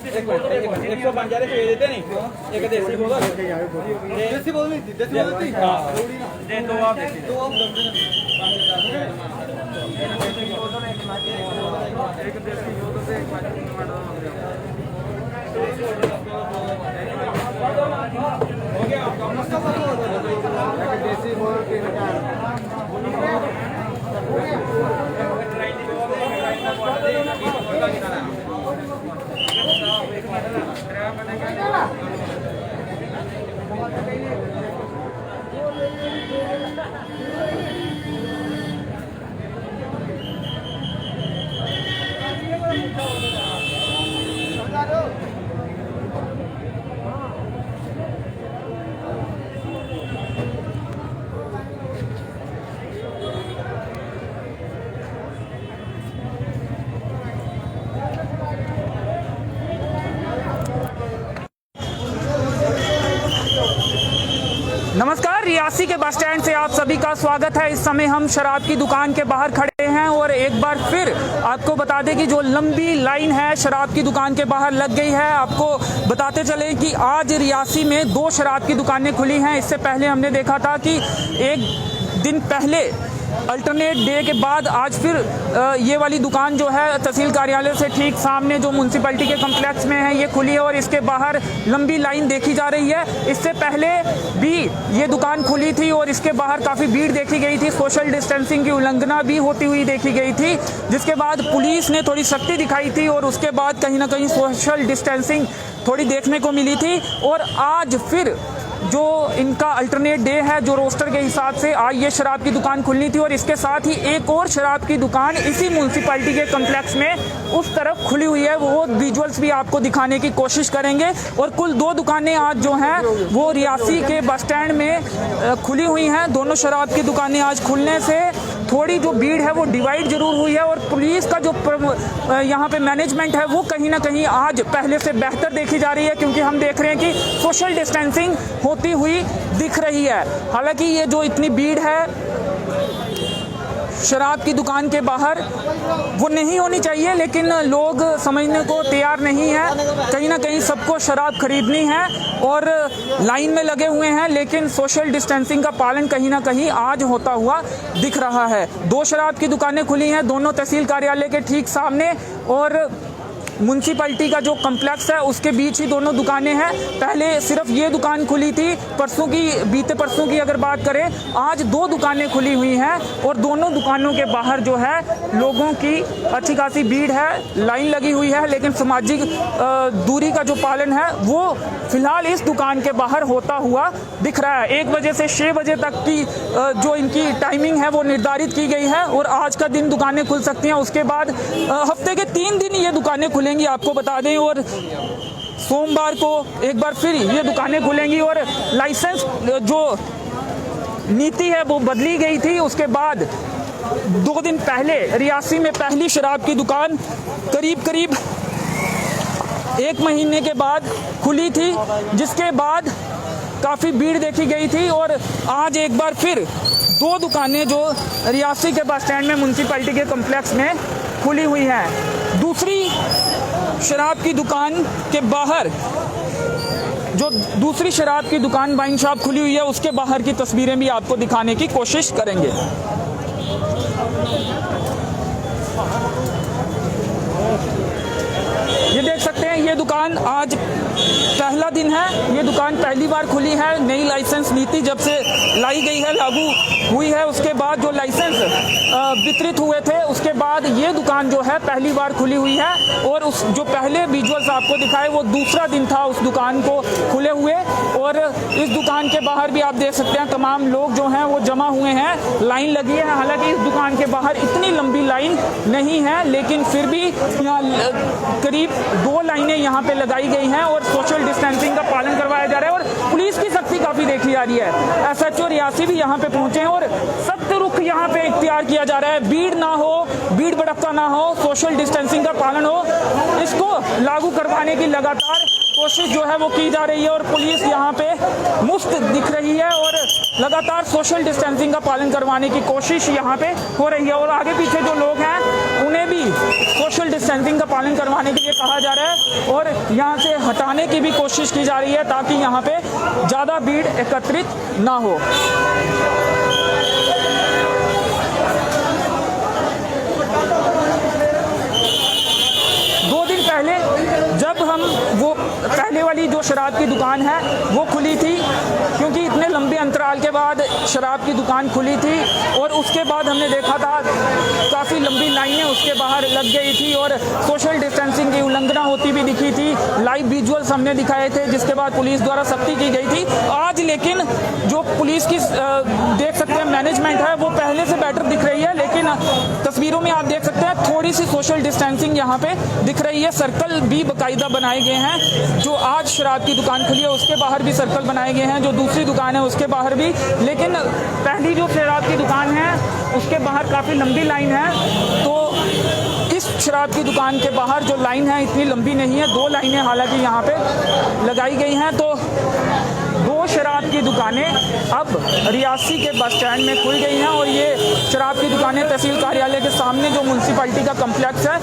150 ਦੇ ਦੇਤੇ ਨਹੀਂ ਇੱਕ ਦੇਸੀ ਬੋਲ ਦੇਸੀ ਬੋਲ ਨਹੀਂ ਦੇ ਦੋ ਆਪ ਦੇਸੀ ਦੋ ਆਪ ਇੱਕ ਦੇਸੀ ਬੋਲ ਤੇ ਇੱਕ हो गया आपका एक देसी बोल के नमस्कार, रियासी के बस स्टैंड से आप सभी का स्वागत है। इस समय हम शराब की दुकान के बाहर खड़े हैं और एक बार फिर आपको बता दें कि जो लंबी लाइन है शराब की दुकान के बाहर लग गई है। आपको बताते चले कि आज रियासी में 2 शराब की दुकानें खुली हैं। इससे पहले हमने देखा था कि एक दिन पहले अल्टरनेट डे के बाद आज फिर ये वाली दुकान जो है तहसील कार्यालय से ठीक सामने जो म्यूनसिपैलिटी के कम्प्लेक्स में है ये खुली है और इसके बाहर लंबी लाइन देखी जा रही है। इससे पहले भी ये दुकान खुली थी और इसके बाहर काफ़ी भीड़ देखी गई थी। सोशल डिस्टेंसिंग की उल्लंघना भी होती हुई देखी गई थी, जिसके बाद पुलिस ने थोड़ी सख्ती दिखाई थी और उसके बाद कहीं ना कहीं सोशल डिस्टेंसिंग थोड़ी देखने को मिली थी। और आज फिर जो इनका अल्टरनेट डे है, जो रोस्टर के हिसाब से आज ये शराब की दुकान खुलनी थी और इसके साथ ही एक और शराब की दुकान इसी म्यूनसिपैलिटी के कम्प्लेक्स में उस तरफ खुली हुई है। वो विजुअल्स भी आपको दिखाने की कोशिश करेंगे। और कुल 2 दुकानें आज जो हैं वो रियासी के बस स्टैंड में खुली हुई हैं। दोनों शराब की दुकानें आज खुलने से थोड़ी जो भीड़ है वो डिवाइड जरूर हुई है और पुलिस का जो यहाँ पे मैनेजमेंट है वो कहीं ना कहीं आज पहले से बेहतर देखी जा रही है, क्योंकि हम देख रहे हैं कि सोशल डिस्टेंसिंग होती हुई दिख रही है। हालांकि ये जो इतनी भीड़ है शराब की दुकान के बाहर वो नहीं होनी चाहिए, लेकिन लोग समझने को तैयार नहीं है। कहीं ना कहीं सबको शराब खरीदनी है और लाइन में लगे हुए हैं, लेकिन सोशल डिस्टेंसिंग का पालन कहीं ना कहीं आज होता हुआ दिख रहा है। 2 शराब की दुकानें खुली हैं, दोनों तहसील कार्यालय के ठीक सामने और म्यूनसिपैलिटी का जो कम्प्लेक्स है उसके बीच ही दोनों दुकानें हैं। पहले सिर्फ ये दुकान खुली थी, बीते परसों की अगर बात करें, आज 2 दुकानें खुली हुई हैं और दोनों दुकानों के बाहर जो है लोगों की अच्छी खासी भीड़ है, लाइन लगी हुई है, लेकिन सामाजिक दूरी का जो पालन है वो फिलहाल इस दुकान के बाहर होता हुआ दिख रहा है। 1 बजे से 6 बजे तक की जो इनकी टाइमिंग है वो निर्धारित की गई है और आज का दिन दुकानें खुल सकती हैं। उसके बाद हफ्ते के 3 दिन ये दुकानें खुलेंगी, आपको बता दें। और सोमवार को एक बार फिर ये दुकानें खुलेंगी और लाइसेंस जो नीति है वो बदली गई थी। उसके बाद 2 दिन पहले रियासी में पहली शराब की दुकान करीब 1 महीने के बाद खुली थी, जिसके बाद काफ़ी भीड़ देखी गई थी। और आज एक बार फिर 2 दुकानें जो रियासी के बस स्टैंड में म्यूनसिपैलिटी के कम्प्लेक्स में खुली हुई हैं। दूसरी शराब की दुकान के बाहर जो दूसरी शराब की दुकान वाइन शॉप खुली हुई है उसके बाहर की तस्वीरें भी आपको दिखाने की कोशिश करेंगे। ये देख सकते हैं, ये दुकान आज पहला दिन है। ये दुकान पहली बार खुली है। नई लाइसेंस नीति जब से लाई गई है, लागू हुई है, उसके बाद जो लाइसेंस वितरित हुए थे उसके बाद ये दुकान जो है पहली बार खुली हुई है। और उस जो पहले विजुअल्स आपको दिखाए वो दूसरा दिन था उस दुकान को खुले हुए। और इस दुकान के बाहर भी आप देख सकते हैं तमाम लोग जो हैं वो जमा हुए हैं, लाइन लगी है। हालांकि इस दुकान के बाहर इतनी लंबी लाइन नहीं है, लेकिन फिर भी यहाँ करीब 2 लाइनें यहाँ पे लगाई गई हैं और सोशल डिस्टेंसिंग का पालन करवाया जा रहा है। और पुलिस की सख्ती काफ़ी देखी जा रही है। SHO रियासी भी यहाँ पे पहुँचे हैं और सख्त रुख यहाँ पे इख्तियार किया जा रहा है। भीड़ ना हो, भीड़ भड़क्का ना हो, सोशल डिस्टेंसिंग का पालन हो, इसको लागू करवाने की लगातार कोशिश जो है वो की जा रही है। और पुलिस यहाँ पे मुफ्त दिख रही है और लगातार सोशल डिस्टेंसिंग का पालन करवाने की कोशिश यहाँ पे हो रही है। और आगे पीछे जो लोग हैं उन्हें भी भी सोशल डिस्टेंसिंग का पालन करवाने के लिए कहा जा रहा है और यहाँ से हटाने की भी कोशिश की जा रही है ताकि यहाँ पे ज़्यादा भीड़ एकत्रित ना हो। जब हम वो पहले वाली जो शराब की दुकान है वो खुली थी, क्योंकि इतने लंबे अंतराल के बाद शराब की दुकान खुली थी और उसके बाद हमने देखा था काफ़ी लंबी लाइनें उसके बाहर लग गई थी और सोशल डिस्टेंसिंग की उल्लंघना होती भी दिखी थी। लाइव विजुअल्स हमने दिखाए थे जिसके बाद पुलिस द्वारा सख्ती की गई थी। आज लेकिन जो पुलिस की देख सकते हैं मैनेजमेंट है वो पहले से बेटर दिख रही है, लेकिन तस्वीरों में आप देख सकते हैं थोड़ी सी सोशल डिस्टेंसिंग यहाँ पे दिख रही है। सर्कल भी बाकायदा बनाए गए हैं, जो आज शराब की दुकान खुली है उसके बाहर भी सर्कल बनाए गए हैं, जो दूसरी दुकान है उसके बाहर भी। लेकिन पहली जो शराब की दुकान है उसके बाहर काफ़ी लंबी लाइन है, तो इस शराब की दुकान के बाहर जो लाइन है इतनी लंबी नहीं है। 2 लाइनें हालांकि यहाँ पे लगाई गई हैं। तो 2 शराब की दुकानें अब रियासी के बस स्टैंड में खुल गई हैं और ये शराब की दुकानें तहसील कार्यालय के सामने जो म्यूनसिपैलिटी का कम्प्लेक्स है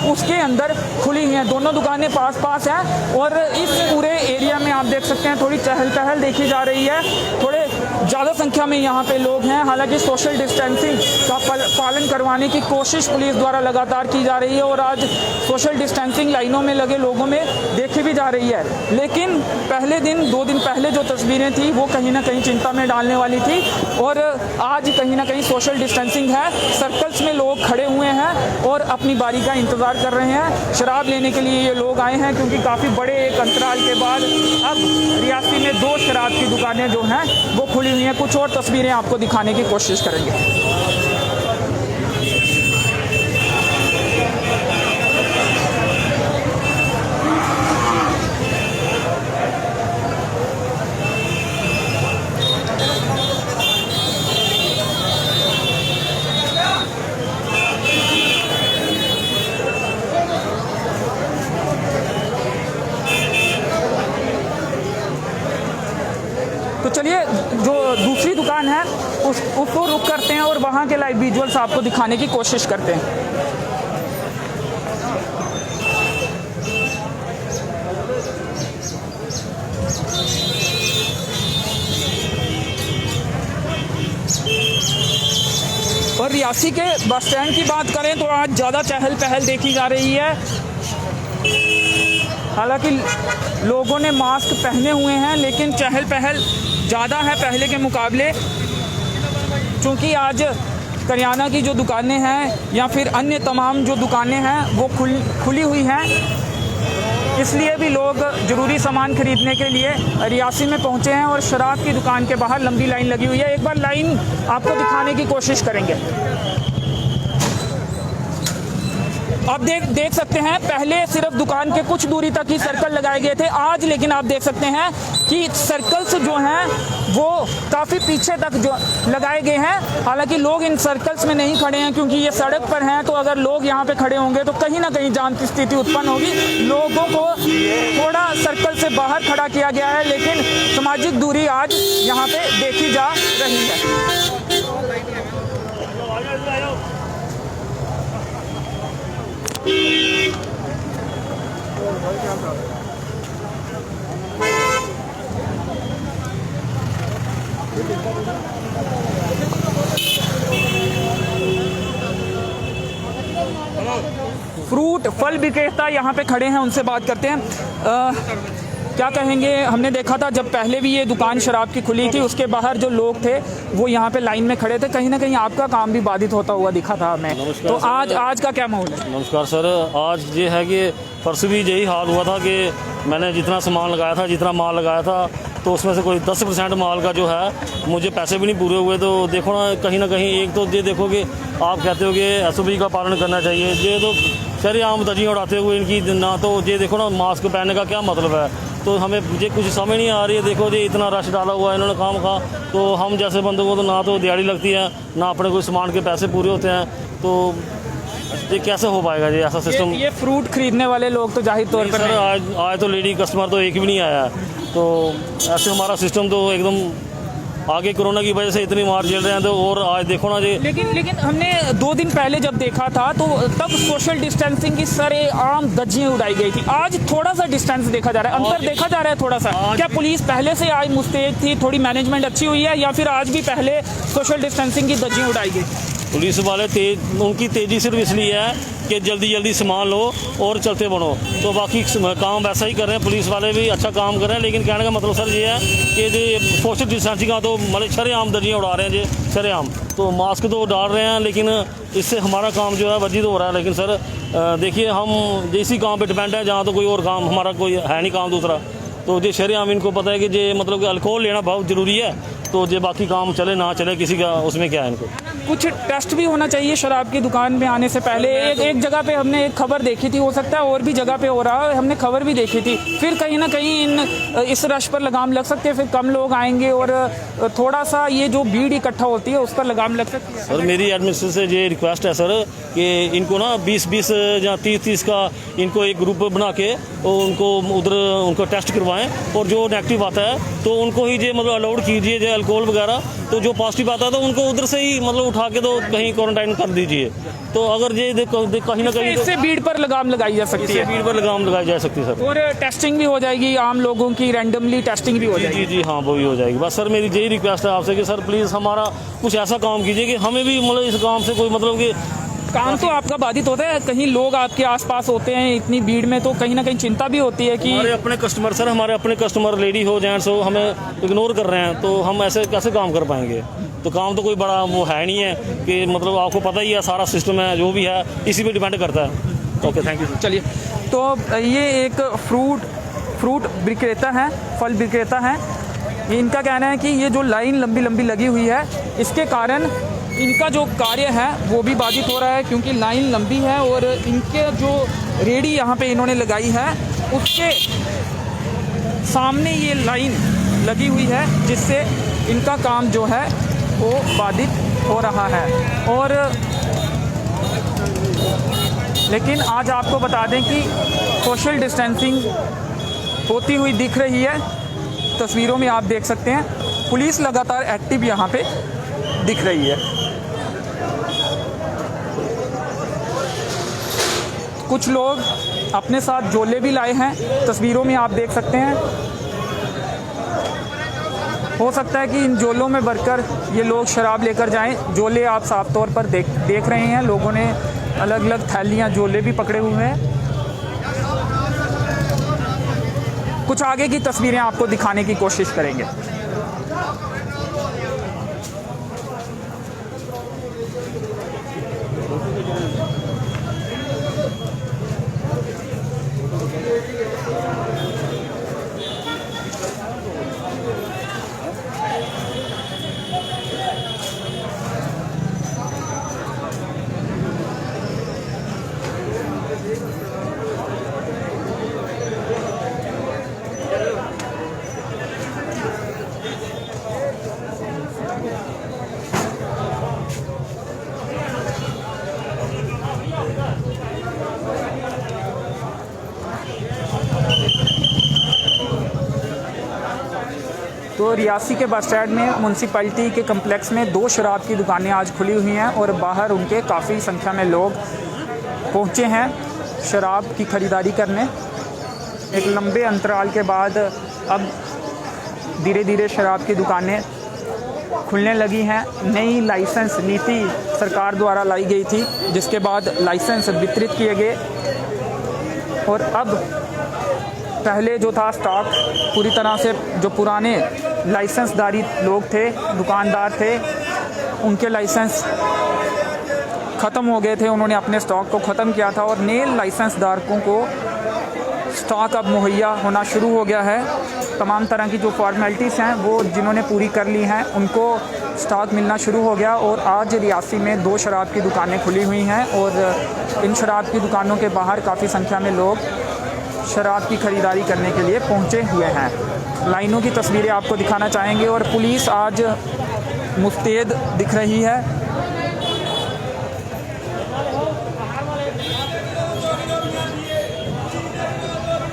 उसके अंदर खुली हैं। दोनों दुकानें पास पास हैं और इस पूरे एरिया में आप देख सकते हैं थोड़ी चहल पहल देखी जा रही है। थोड़े ज़्यादा संख्या में यहाँ पे लोग हैं। हालांकि सोशल डिस्टेंसिंग का पालन करवाने की कोशिश पुलिस द्वारा लगातार की जा रही है और आज सोशल डिस्टेंसिंग लाइनों में लगे लोगों में देखी भी जा रही है। लेकिन पहले दिन 2 दिन पहले जो तस्वीरें थी वो कहीं ना कहीं चिंता में डालने वाली थी और आज कहीं ना कहीं सोशल डिस्टेंसिंग है। सर्कल्स में लोग खड़े हुए हैं और अपनी बारी का इंतज़ार कर रहे हैं। शराब लेने के लिए ये लोग आए हैं क्योंकि काफ़ी बड़े एक अंतराल के बाद अब रियासी में 2 शराब की दुकानें जो हैं वो खुली हुई हैं। कुछ और तस्वीरें आपको दिखाने की कोशिश करेंगे। तो चलिए जो दूसरी दुकान है उसको रुक करते हैं और वहाँ के लाइव विजुअल्स आपको दिखाने की कोशिश करते हैं। और रियासी के बस स्टैंड की बात करें तो आज ज़्यादा चहल पहल देखी जा रही है। हालांकि लोगों ने मास्क पहने हुए हैं लेकिन चहल पहल ज़्यादा है पहले के मुकाबले, क्योंकि आज करियाना की जो दुकानें हैं या फिर अन्य तमाम जो दुकानें हैं वो खुली हुई हैं। इसलिए भी लोग ज़रूरी सामान खरीदने के लिए रियासी में पहुंचे हैं और शराब की दुकान के बाहर लंबी लाइन लगी हुई है। एक बार लाइन आपको दिखाने की कोशिश करेंगे। आप देख सकते हैं पहले सिर्फ दुकान के कुछ दूरी तक ही सर्कल लगाए गए थे, आज लेकिन आप देख सकते हैं कि सर्कल्स जो हैं वो काफ़ी पीछे तक जो लगाए गए हैं। हालांकि लोग इन सर्कल्स में नहीं खड़े हैं क्योंकि ये सड़क पर हैं, तो अगर लोग यहाँ पे खड़े होंगे तो कहीं ना कहीं जाम की स्थिति उत्पन्न होगी। लोगों को थोड़ा सर्कल से बाहर खड़ा किया गया है, लेकिन सामाजिक दूरी आज यहाँ पे देखी जा रही है। फ्रूट फल विक्रेता यहाँ पे खड़े हैं, उनसे बात करते हैं। क्या कहेंगे, हमने देखा था जब पहले भी ये दुकान शराब की खुली थी उसके बाहर जो लोग थे वो यहाँ पे लाइन में खड़े थे, कहीं ना कहीं आपका काम भी बाधित होता हुआ दिखा था हमें, तो आज का क्या माहौल है? नमस्कार सर, आज ये है कि परसों भी यही हाल हुआ था कि मैंने जितना सामान लगाया था, जितना माल लगाया था, तो उसमें से कोई 10% माल का जो है मुझे पैसे भी नहीं पूरे हुए। तो देखो ना कहीं एक तो ये देखो कि आप कहते हो कि SOP का पालन करना चाहिए, ये तो शरेआम धज्जियाँ उड़ाते हुए इनकी ना, तो ये देखो ना मास्क पहनने का क्या मतलब है, तो हमें मुझे कुछ समझ नहीं आ रही है। देखो जी इतना रश डाला हुआ है इन्होंने काम का, तो हम जैसे बंदों को तो ना तो दिहाड़ी लगती है ना अपने कोई सामान के पैसे पूरे होते हैं, तो ये कैसे हो पाएगा जी ऐसा सिस्टम? ये फ्रूट खरीदने वाले लोग तो जाहिर तौर पर आज तो लेडी कस्टमर तो एक भी नहीं आया, तो ऐसे हमारा सिस्टम तो एकदम आगे कोरोना की वजह से इतनी मार झेल रहे हैं, तो और आज देखो ना जी। लेकिन हमने 2 दिन पहले जब देखा था तो तब सोशल डिस्टेंसिंग की सरेआम धज्जियां उड़ाई गई थी। आज थोड़ा सा डिस्टेंस देखा जा रहा है, अंतर देखा जा रहा है थोड़ा सा। क्या पुलिस पहले से आज मुस्तैद थी, थोड़ी मैनेजमेंट अच्छी हुई है, या फिर आज भी पहले सोशल डिस्टेंसिंग की धज्जियां उड़ाई गई? पुलिस वाले उनकी तेज़ी सिर्फ इसलिए है कि जल्दी जल्दी सामान लो और चलते बनो, तो बाकी काम वैसा ही कर रहे हैं। पुलिस वाले भी अच्छा काम कर रहे हैं, लेकिन कहने का मतलब सर ये है कि जो सोशल डिस्टेंसिंग का तो मतलब शरेआम दर्जियाँ उड़ा रहे हैं जी, शरेआम। तो मास्क तो डाल रहे हैं, लेकिन इससे हमारा काम जो है वर्जित हो रहा है। लेकिन सर देखिए, हम इसी काम पर डिपेंड है, जहाँ तो कोई और काम हमारा कोई है नहीं काम दूसरा। तो जो शरेआम इनको पता है कि जे मतलब कि अल्कोहल लेना बहुत ज़रूरी है, तो जो बाकी काम चले ना चले किसी का उसमें क्या है। इनको कुछ टेस्ट भी होना चाहिए शराब की दुकान में आने से पहले। एक जगह पे हमने एक खबर देखी थी, हो सकता है और भी जगह पे हो रहा है, हमने खबर भी देखी थी। फिर कहीं ना कहीं इस रश पर लगाम लग सकती है, फिर कम लोग आएंगे और थोड़ा सा ये जो भीड़ इकट्ठा होती है उस पर लगाम लग सकती है। सर मेरी एडमिनिस्ट्रेशन से ये रिक्वेस्ट है सर कि इनको ना 20-20 या 30-30 का इनको एक ग्रुप बना के और उनको उधर उनको टेस्ट करवाएं, और जो नेगेटिव आता है तो उनको ही जो मतलब अलाउड कीजिए, जो अल्कोहल वगैरह। तो जो पॉजिटिव आता है तो उनको उधर से ही मतलब उठा के तो कहीं क्वारंटाइन कर दीजिए। तो अगर ये कहीं ना कहीं इससे भीड़ पर लगाम लगाई जा सकती है, भीड़ पर लगाम लगाई जा सकती है सर। और टेस्टिंग भी हो जाएगी, आम लोगों की रैंडमली टेस्टिंग भी हो जाएगी। जी हाँ, वो भी हो जाएगी। बस सर मेरी यही रिक्वेस्ट है आपसे कि सर प्लीज़ हमारा कुछ ऐसा काम कीजिए कि हमें भी मतलब इस काम से कोई मतलब कि काम तो आपका बाधित होता है, कहीं लोग आपके आसपास होते हैं इतनी भीड़ में, तो कहीं ना कहीं चिंता भी होती है कि हमारे अपने कस्टमर सर, हमारे अपने कस्टमर लेडी हो जेंट्स हो हमें इग्नोर कर रहे हैं, तो हम ऐसे कैसे काम कर पाएंगे। तो काम तो कोई बड़ा वो है नहीं है कि मतलब आपको पता ही है सारा सिस्टम है जो भी है इसी पे डिपेंड करता है। Okay, thank you. चलिए, तो ये एक फ्रूट विक्रेता है, फल विक्रेता है। इनका कहना है कि ये जो लाइन लंबी लंबी लगी हुई है इसके कारण इनका जो कार्य है वो भी बाधित हो रहा है, क्योंकि लाइन लंबी है और इनके जो रेडी यहाँ पे इन्होंने लगाई है उसके सामने ये लाइन लगी हुई है, जिससे इनका काम जो है वो बाधित हो रहा है। और लेकिन आज आपको बता दें कि सोशल डिस्टेंसिंग होती हुई दिख रही है, तस्वीरों में आप देख सकते हैं। पुलिस लगातार एक्टिव यहाँ पे दिख रही है। कुछ लोग अपने साथ झोले भी लाए हैं, तस्वीरों में आप देख सकते हैं। हो सकता है कि इन झोलों में भरकर ये लोग शराब लेकर जाएं। झोले आप साफ तौर पर देख रहे हैं, लोगों ने अलग अलग थैलियां झोले भी पकड़े हुए हैं। कुछ आगे की तस्वीरें आपको दिखाने की कोशिश करेंगे। तो रियासी के बस स्टैंड में म्यूनसिपैलिटी के कम्प्लेक्स में 2 शराब की दुकानें आज खुली हुई हैं और बाहर उनके काफ़ी संख्या में लोग पहुंचे हैं शराब की ख़रीदारी करने। एक लंबे अंतराल के बाद अब धीरे धीरे शराब की दुकानें खुलने लगी हैं। नई लाइसेंस नीति सरकार द्वारा लाई गई थी, जिसके बाद लाइसेंस वितरित किए गए और अब पहले जो था स्टॉक पूरी तरह से जो पुराने लाइसेंसधारी लोग थे, दुकानदार थे, उनके लाइसेंस ख़त्म हो गए थे, उन्होंने अपने स्टॉक को ख़त्म किया था और नए लाइसेंस धारकों को स्टॉक अब मुहैया होना शुरू हो गया है। तमाम तरह की जो फॉर्मेलिटीज़ हैं वो जिन्होंने पूरी कर ली हैं उनको स्टॉक मिलना शुरू हो गया। और आज रियासी में 2 शराब की दुकानें खुली हुई हैं और इन शराब की दुकानों के बाहर काफ़ी संख्या में लोग शराब की ख़रीदारी करने के लिए पहुंचे हुए हैं। लाइनों की तस्वीरें आपको दिखाना चाहेंगे और पुलिस आज मुस्तैद दिख रही है।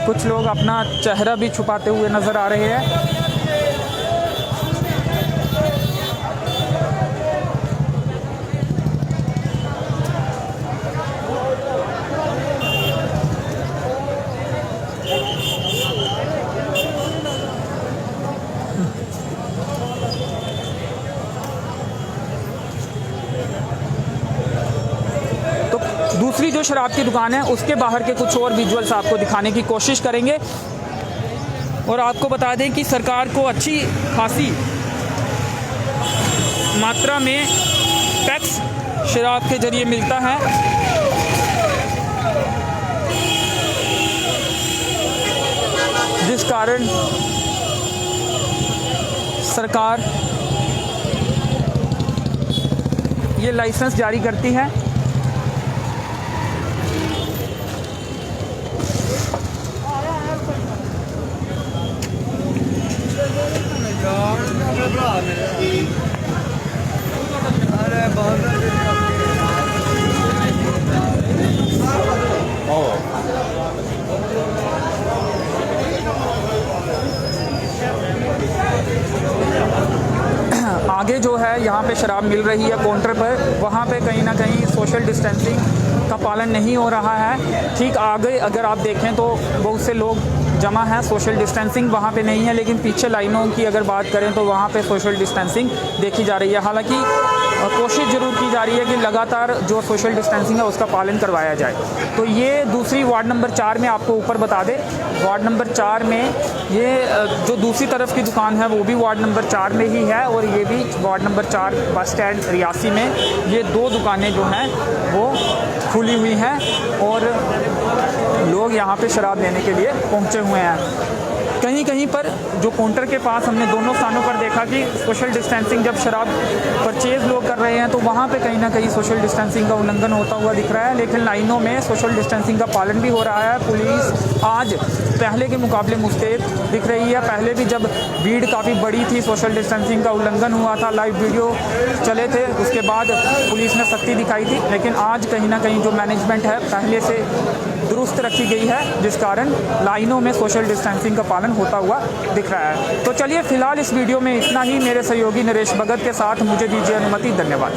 कुछ लोग अपना चेहरा भी छुपाते हुए नज़र आ रहे हैं। शराब की दुकान है उसके बाहर के कुछ और विजुअल्स आपको दिखाने की कोशिश करेंगे। और आपको बता दें कि सरकार को अच्छी खासी मात्रा में टैक्स शराब के जरिए मिलता है, जिस कारण सरकार ये लाइसेंस जारी करती है। आगे जो है यहाँ पे शराब मिल रही है काउंटर पर, वहाँ पे कहीं ना कहीं सोशल डिस्टेंसिंग का पालन नहीं हो रहा है। ठीक आगे अगर आप देखें तो बहुत से लोग जमा है, सोशल डिस्टेंसिंग वहाँ पे नहीं है, लेकिन पीछे लाइनों की अगर बात करें तो वहाँ पे सोशल डिस्टेंसिंग देखी जा रही है। हालांकि कोशिश ज़रूर की जा रही है कि लगातार जो सोशल डिस्टेंसिंग है उसका पालन करवाया जाए। तो ये दूसरी वार्ड नंबर 4 में आपको ऊपर बता दें, वार्ड नंबर 4 में ये जो दूसरी तरफ की दुकान है वो भी वार्ड नंबर 4 में ही है, और ये भी ward number 4 bus stand Reasi में ये 2 दुकानें जो हैं वो खुली हुई हैं और लोग यहाँ पे शराब लेने के लिए पहुँचे हुए हैं। कहीं कहीं पर जो काउंटर के पास हमने दोनों स्थानों पर देखा कि सोशल डिस्टेंसिंग जब शराब परचेज़ लोग कर रहे हैं तो वहाँ पे कहीं ना कहीं सोशल डिस्टेंसिंग का उल्लंघन होता हुआ दिख रहा है, लेकिन लाइनों में सोशल डिस्टेंसिंग का पालन भी हो रहा है। पुलिस आज पहले के मुकाबले मुस्तैद दिख रही है। पहले भी जब भीड़ काफ़ी बड़ी थी, सोशल डिस्टेंसिंग का उल्लंघन हुआ था, लाइव वीडियो चले थे, उसके बाद पुलिस ने सख्ती दिखाई थी, लेकिन आज कहीं ना कहीं जो मैनेजमेंट है पहले से दुरुस्त रखी गई है, जिस कारण लाइनों में सोशल डिस्टेंसिंग का पालन होता हुआ दिख रहा है। तो चलिए फिलहाल इस वीडियो में इतना ही। मेरे सहयोगी नरेश भगत के साथ मुझे दीजिए अनुमति। धन्यवाद।